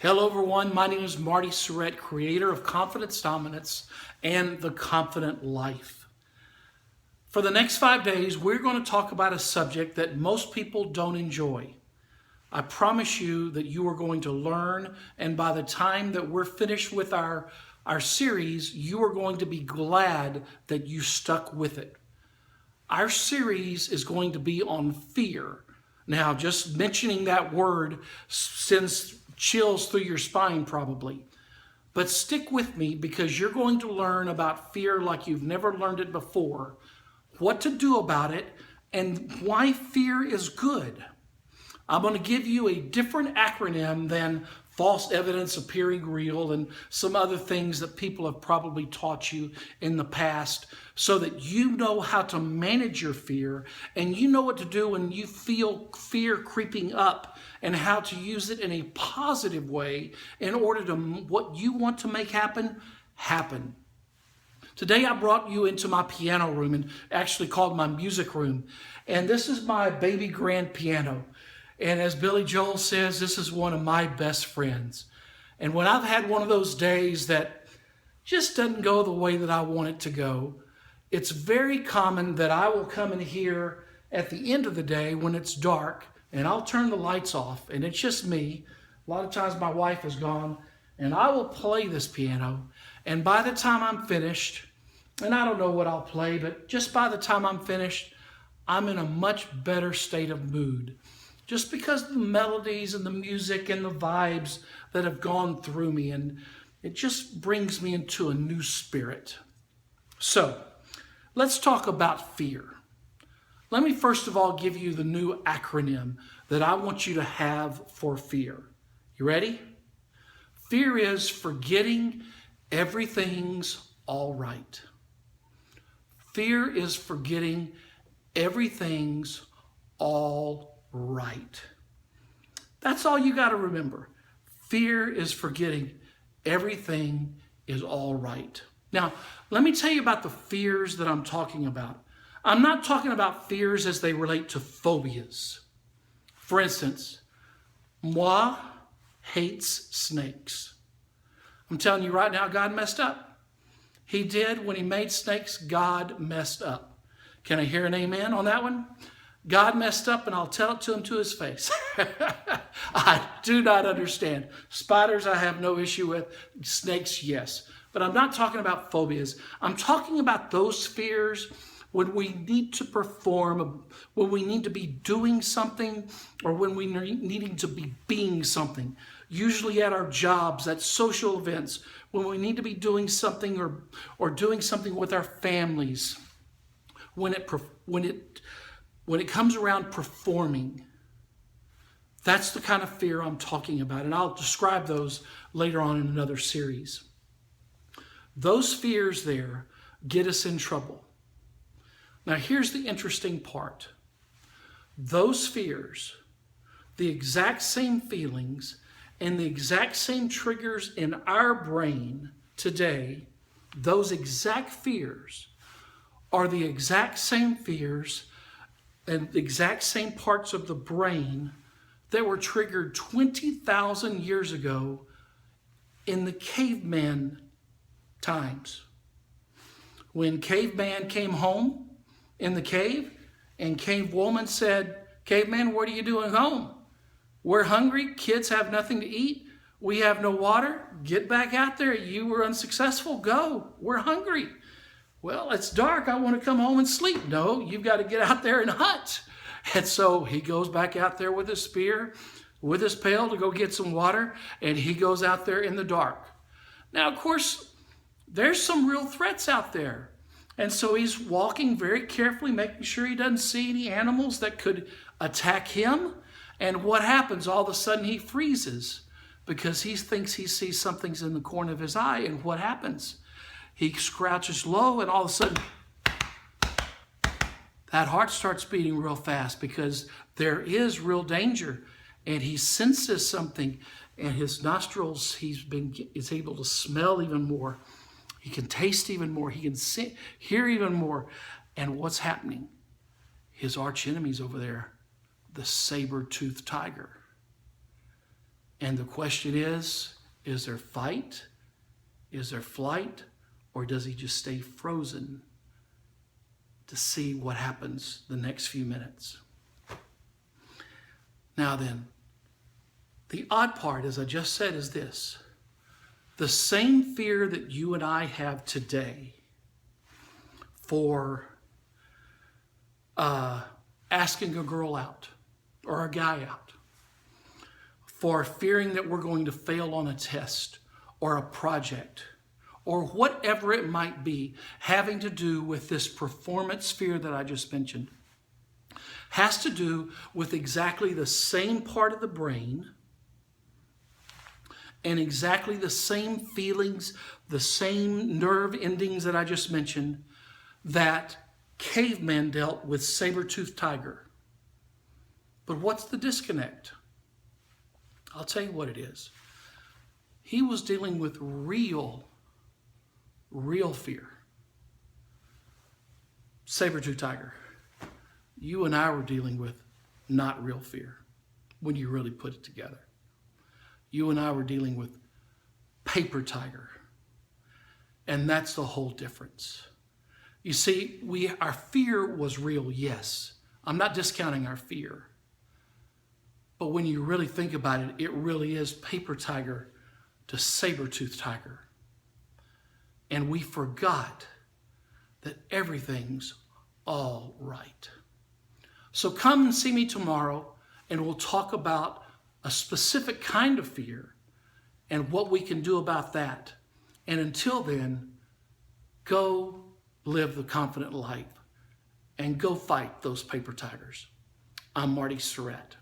Hello everyone, my name is Marty Surratt, creator of Confidence Dominance and The Confident Life. For the next 5 days, we're going to talk about a subject that most people don't enjoy. I promise you that you are going to learn, and by the time that we're finished with our series, you are going to be glad that you stuck with it. Our series is going to be on fear. Now, just mentioning that word sends chills through your spine probably. But stick with me because you're going to learn about fear like you've never learned it before, what to do about it, and why fear is good. I'm going to give you a different acronym than false evidence appearing real and some other things that people have probably taught you in the past so that you know how to manage your fear and you know what to do when you feel fear creeping up and how to use it in a positive way in order to what you want to make happen. Today I brought you into my piano room, and actually called my music room, and this is my baby grand piano. And as Billy Joel says, this is one of my best friends. And when I've had one of those days that just doesn't go the way that I want it to go, it's very common that I will come in here at the end of the day when it's dark and I'll turn the lights off and it's just me. A lot of times my wife is gone, and I will play this piano. And by the time I'm finished, and I don't know what I'll play, but just by the time I'm finished, I'm in a much better state of mood. Just because of the melodies and the music and the vibes that have gone through me, and it just brings me into a new spirit. So, let's talk about fear. Let me first of all give you the new acronym that I want you to have for fear. You ready? Fear is forgetting everything's all right. Fear is forgetting everything's all right. That's all you got to remember. Fear is forgetting everything is all right. Now, let me tell you about the fears that I'm talking about. I'm not talking about fears as they relate to phobias. For instance, moi hates snakes. I'm telling you right now, God messed up. He did. When he made snakes, God messed up. Can I hear an amen on that one? God messed up, and I'll tell it to him to his face. I do not understand. Spiders, I have no issue with. Snakes, yes. But I'm not talking about phobias. I'm talking about those fears when we need to perform, when we need to be doing something, or when we needing to be being something. Usually at our jobs, at social events, when we need to be doing something or doing something with our families. When it comes around performing, that's the kind of fear I'm talking about. And I'll describe those later on in another series. Those fears there get us in trouble. Now, here's the interesting part. Those fears, the exact same feelings and the exact same triggers in our brain today, those exact fears are the exact same fears and the exact same parts of the brain that were triggered 20,000 years ago in the caveman times. When caveman came home in the cave and cave woman said, "Caveman, what are you doing home? We're hungry, kids have nothing to eat, we have no water, get back out there, you were unsuccessful, go, we're hungry." "Well, it's dark, I want to come home and sleep." "No, you've got to get out there and hunt." And so he goes back out there with his spear, with his pail to go get some water, and he goes out there in the dark. Now, of course, there's some real threats out there. And so he's walking very carefully, making sure he doesn't see any animals that could attack him. And what happens? All of a sudden he freezes because he thinks he sees something's in the corner of his eye. And what happens? He crouches low, and all of a sudden that heart starts beating real fast because there is real danger. And he senses something, and his nostrils, is able to smell even more. He can taste even more. He can hear even more. And what's happening? His arch enemy's over there, the saber-toothed tiger. And the question is there fight? Is there flight? Or does he just stay frozen to see what happens the next few minutes? Now then, the odd part, as I just said, is this. The same fear that you and I have today for asking a girl out or a guy out, for fearing that we're going to fail on a test or a project, or whatever it might be, having to do with this performance fear that I just mentioned, has to do with exactly the same part of the brain and exactly the same feelings, the same nerve endings that I just mentioned that caveman dealt with saber-toothed tiger. But what's the disconnect? I'll tell you what it is. He was dealing with real fear. Saber-toothed tiger. You and I were dealing with not real fear when you really put it together. You and I were dealing with paper tiger. And that's the whole difference. You see, our fear was real, yes. I'm not discounting our fear. But when you really think about it, it really is paper tiger to saber-toothed tiger. And we forgot that everything's all right. So come and see me tomorrow, and we'll talk about a specific kind of fear and what we can do about that. And until then, go live the confident life and go fight those paper tigers. I'm Marty Surratt.